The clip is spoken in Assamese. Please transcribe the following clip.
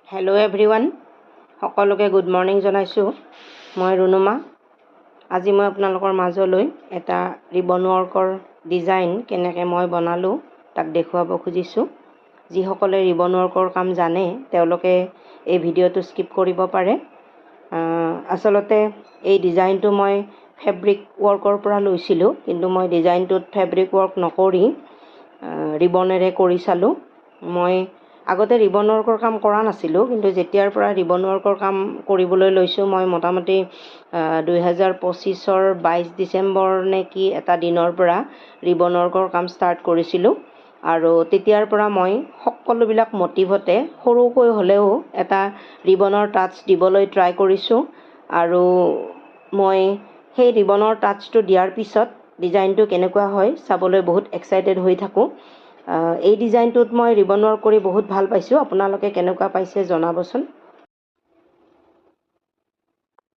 হেল্ল' এভৰিৱান, সকলোকে গুড মৰ্ণিং জনাইছোঁ। মই ৰুনুমা। আজি মই আপোনালোকৰ মাজলৈ এটা ৰিবন ৱৰ্কৰ ডিজাইন কেনেকৈ মই বনালোঁ তাক দেখুৱাব খুজিছোঁ। যিসকলে ৰিবন ৱৰ্কৰ কাম জানে তেওঁলোকে এই ভিডিঅ'টো স্কিপ কৰিব পাৰে। আচলতে এই ডিজাইনটো মই ফেব্ৰিক ৱৰ্কৰ পৰা লৈছিলোঁ, কিন্তু মই ডিজাইনটোত ফেব্ৰিক ৱৰ্ক নকৰি ৰিবনেৰে কৰি চালোঁ। মই আগতে ৰিবন ৱৰ্কৰ কাম কৰা নাছিলোঁ, কিন্তু যেতিয়াৰ পৰা ৰিবন ৱৰ্কৰ কাম কৰিবলৈ লৈছোঁ মই মোটামুটি 2025 22 ডিচেম্বৰ নে কি এটা দিনৰ পৰা ৰিবন ৱৰ্কৰ কাম ষ্টাৰ্ট কৰিছিলোঁ। আৰু তেতিয়াৰ পৰা মই সকলোবিলাক মটিভতে সৰুকৈ হ'লেও এটা ৰিবনৰ টাচ দিবলৈ ট্ৰাই কৰিছোঁ। আৰু মই সেই ৰিবনৰ টাচটো দিয়াৰ পিছত ডিজাইনটো কেনেকুৱা হয় চাবলৈ বহুত এক্সাইটেড হৈ থাকোঁ। এই ডিজাইনটোত মই ৰিবন ৱৰ্ক কৰি বহুত ভাল পাইছোঁ। আপোনালোকে কেনেকুৱা পাইছে জনাবচোন।